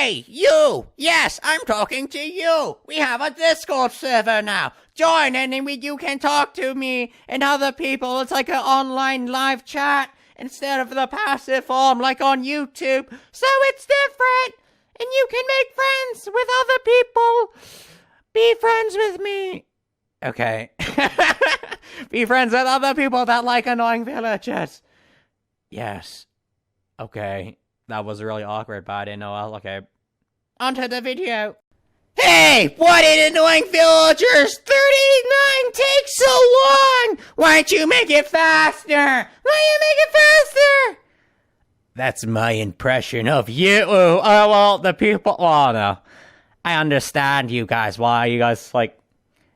Hey, you! Yes, I'm talking to you! We have a Discord server now! Join and then you can talk to me and other people. It's like an online live chat instead of the passive form like on YouTube. So it's different! And you can make friends with other people! Be friends with me! Okay. Be friends with other people that like annoying villagers. Yes. Okay. That was really awkward, but I didn't know. Okay. Onto the video. Hey! Why did annoying villagers 39 take so long? Why don't you make it faster? Why don't you make it faster? That's my impression of you. Oh, well, the people... Oh, no. I understand you guys. Why you guys, like...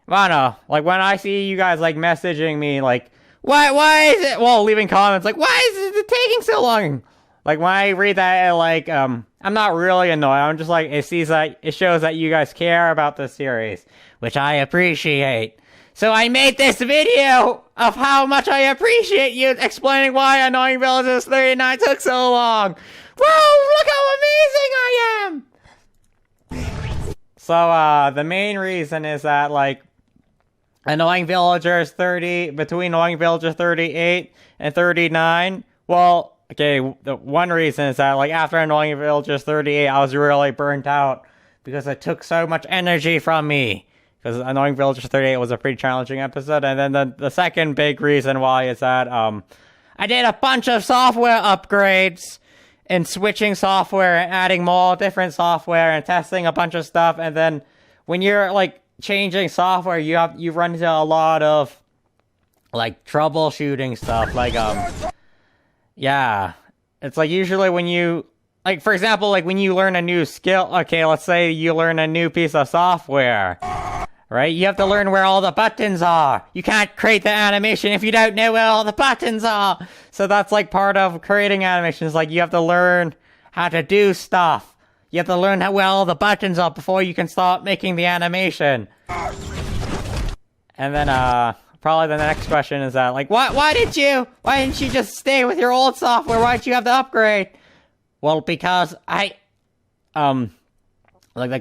I don't know. Like, when I see you guys, like, messaging me, like... Why is it... Well, leaving comments, like, why is it taking so long? Like, when I read that, like, I'm not really annoyed. I'm just like, it shows that you guys care about the series, which I appreciate. So I made this video of how much I appreciate you explaining why Annoying Villagers 39 took so long. Whoa, look how amazing I am! So, the main reason is that, like, Annoying Villagers 30, between Annoying Villagers 38 and 39, well... Okay, the one reason is that, like, after Annoying Villagers 38, I was really burnt out because it took so much energy from me. Because Annoying Villagers 38 was a pretty challenging episode. And then the second big reason why is that, I did a bunch of software upgrades and switching software and adding more different software and testing a bunch of stuff. And then when you're, like, changing software, you run into a lot of, like, troubleshooting stuff. Like, yeah, it's like usually when you, like, for example, like when you learn a new skill, okay, let's say you learn a new piece of software, right? You have to learn where all the buttons are. You can't create the animation if you don't know where all the buttons are. So that's like part of creating animations, like you have to learn how to do stuff. You have to learn where all the buttons are before you can start making the animation. And then, probably the next question is that, like, why didn't you just stay with your old software? Why did you have to upgrade? Well, because like, the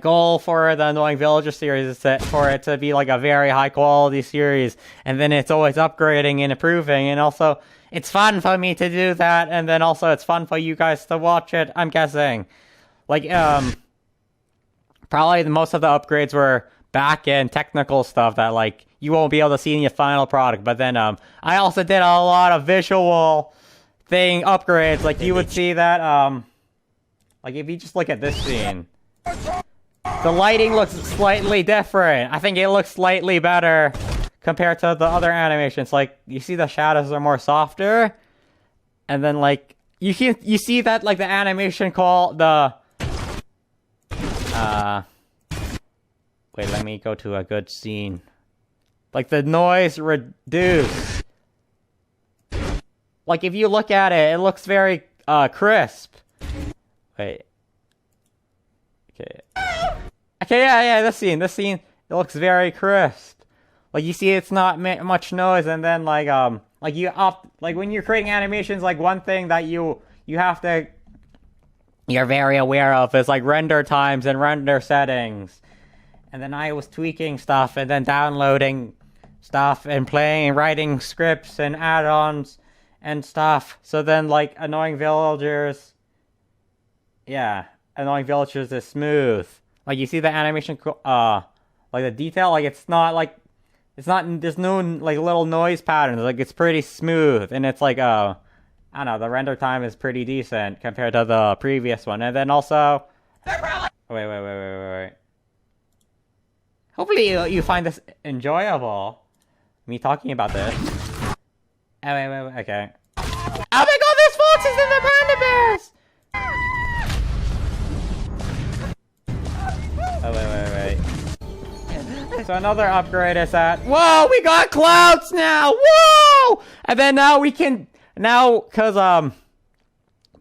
goal for the Annoying Villager series is for it to be, like, a very high-quality series, and then it's always upgrading and improving, and also, it's fun for me to do that, and then also it's fun for you guys to watch it, I'm guessing. Like, probably most of the upgrades were back-end technical stuff that, like, you won't be able to see in your final product. But then, I also did a lot of visual thing upgrades. Like, you would see that, like, if you just look at this scene, the lighting looks slightly different. I think it looks slightly better compared to the other animations. Like, you see the shadows are more softer. And then, like, you see that, like, the animation called the, wait, let me go to a good scene. Like, the noise reduced. Like, if you look at it, it looks very, crisp. Wait. Okay. Okay, yeah, this scene, it looks very crisp. Like, you see it's not much noise, and then, like, like, when you're creating animations, like, one thing that you're very aware of is, like, render times and render settings. And then I was tweaking stuff and then downloading stuff and playing and writing scripts and add-ons and stuff. So then, like, Annoying Villagers... Yeah, Annoying Villagers is smooth. Like, you see the animation, like, the detail, like, it's not, like... There's no, like, little noise patterns. Like, it's pretty smooth. And it's, like, I don't know, the render time is pretty decent compared to the previous one. And then also... Wait. Hopefully you find this enjoyable. Me talking about this. Oh, wait, okay. Oh my god, there's foxes in the panda bears! Oh, wait. So another upgrade is that... Whoa, we got clouds now! Whoa! And then now we can... Now,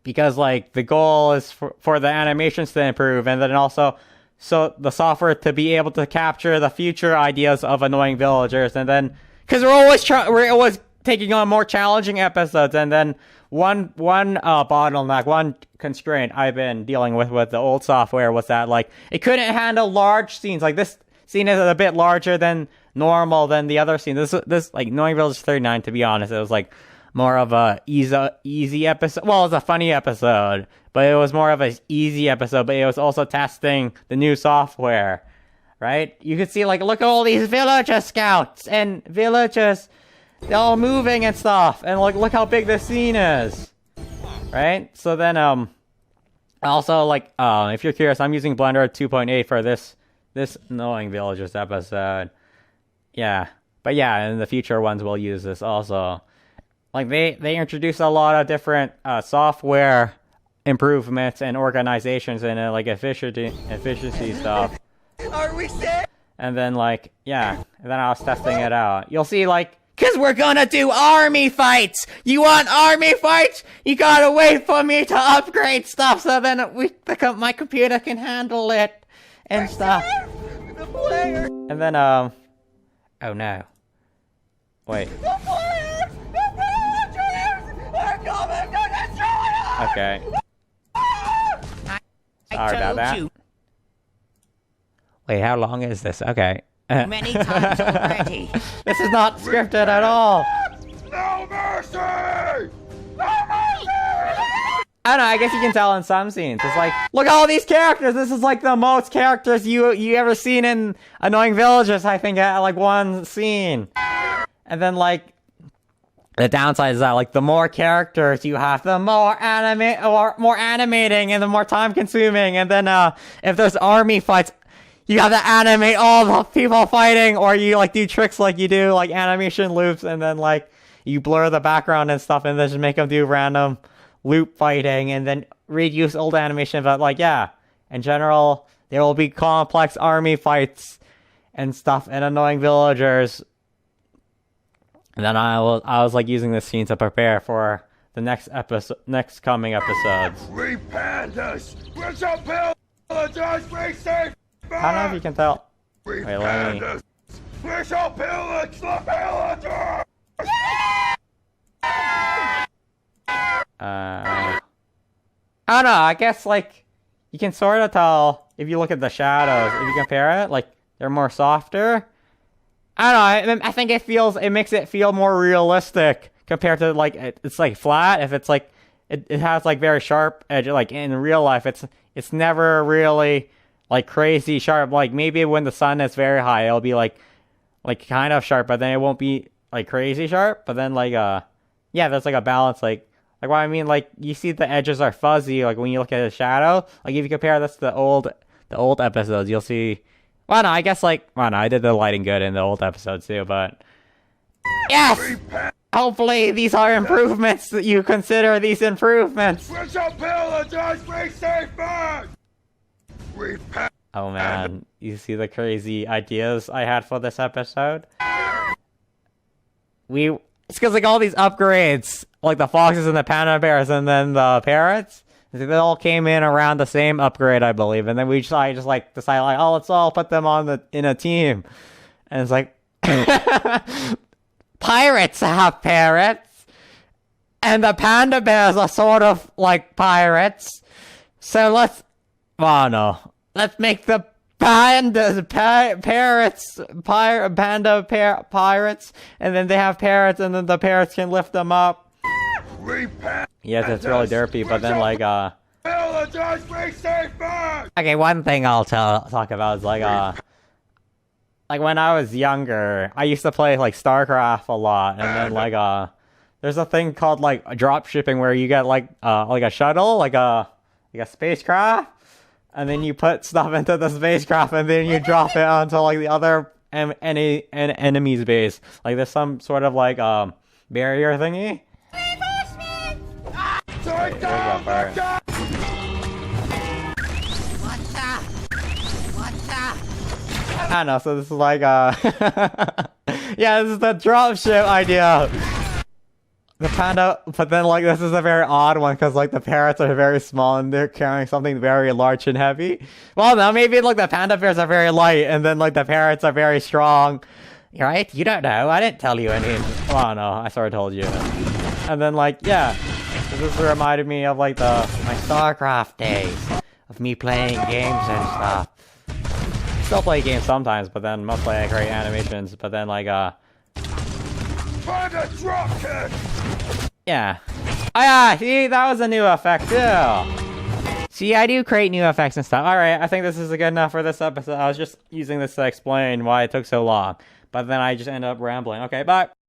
because, like, the goal is for the animations to improve, and then also... So, the software to be able to capture the future ideas of Annoying Villagers, and then... Because we're always taking on more challenging episodes. And then one bottleneck, one constraint I've been dealing with the old software was that, like, it couldn't handle large scenes. Like, this scene is a bit larger than normal than the other scene. This like, Knowing Village 39, to be honest, it was, like, more of a easy episode. Well, it was a funny episode, but it was more of an easy episode, but it was also testing the new software, right? You could see, like, look at all these villager scouts and villagers. They're all moving and stuff, and look how big this scene is, right? So then, also, like, if you're curious, I'm using Blender 2.8 for this Knowing Villagers episode. Yeah, but yeah, in the future ones we'll use this also. Like, they introduce a lot of different software improvements and organizations and like efficiency stuff. Are we set? And then, like, yeah, and then I was testing it out. You'll see, like, Cause we're gonna do army fights! You want army fights? You gotta wait for me to upgrade stuff so then my computer can handle it and stuff. And then, oh no. Wait. Okay. Sorry about that. Wait, how long is this? Okay. Many times already. This is not scripted at all. No mercy! No mercy! I don't know, I guess you can tell in some scenes. It's like, look at all these characters! This is like the most characters you ever seen in Annoying Villagers, I think, at like one scene. And then, like, the downside is that, like, the more characters you have, the more animating and the more time consuming. And then, if there's army fights, you have to animate all the people fighting, or you, like, do tricks like you do, like, animation loops, and then, like, you blur the background and stuff, and then just make them do random loop fighting, and then reuse old animation. But, like, yeah, in general, there will be complex army fights and stuff and Annoying Villagers. And then I was like using this scene to prepare for the next coming episodes. We pandas! We shall pillagers! We safe! I don't know if you can tell. We Wait, let me... pandas! We shall pillage the villagers! I don't know, I guess, like, you can sort of tell if you look at the shadows. If you compare it, like, they're more softer. I don't know, I think it makes it feel more realistic compared to, like, it's, like, flat. If it's, like, it has, like, very sharp edge. Like, in real life, it's never really, like, crazy sharp. Like, maybe when the sun is very high, it'll be, like, kind of sharp, but then it won't be, like, crazy sharp. But then, like, yeah, there's, like, a balance, like what I mean, like, you see the edges are fuzzy, like, when you look at the shadow. Like, if you compare this to the old episodes, you'll see... Well, no, I guess, like... Well, no, I did the lighting good in the old episodes, too, but... Yes! Hopefully, these are improvements that you consider these improvements! We shall pillagers! We safe back! We Oh, man. You see the crazy ideas I had for this episode? It's because, like, all these upgrades, like the foxes and the panda bears and then the parrots, they all came in around the same upgrade, I believe. And then we decided, like, oh, let's all put them in a team. And it's like, pirates have parrots, and the panda bears are sort of like pirates. So let's make the pandas, parrots, pirates, and then they have parrots, and then the parrots can lift them up. Yes, it's really derpy, but then, like, okay, one thing I'll talk about is, like when I was younger, I used to play, like, StarCraft a lot, and then, like, there's a thing called, like, drop shipping, where you get, like a shuttle, like a spacecraft, and then you put stuff into the spacecraft, and then you drop it onto, like, the other enemy's base. Like, there's some sort of, like, barrier thingy. Take down the guy! I don't know, so this is like, yeah, this is the dropship idea. The panda, but then, like, this is a very odd one, because, like, the parrots are very small, and they're carrying something very large and heavy. Well, no, maybe, like, the panda bears are very light, and then, like, the parrots are very strong. right? You don't know. I didn't tell you any. Oh no, I sort of told you. And then like, yeah, this reminded me of like My StarCraft days of me playing games and stuff. still play games sometimes, but then mostly I create animations. But then like Find a dropkick! yeah. Oh yeah, see, that was a new effect too. See, I do create new effects and stuff. Alright, I think this is good enough for this episode. I was just using this to explain why it took so long. But then I just ended up rambling. Okay, bye.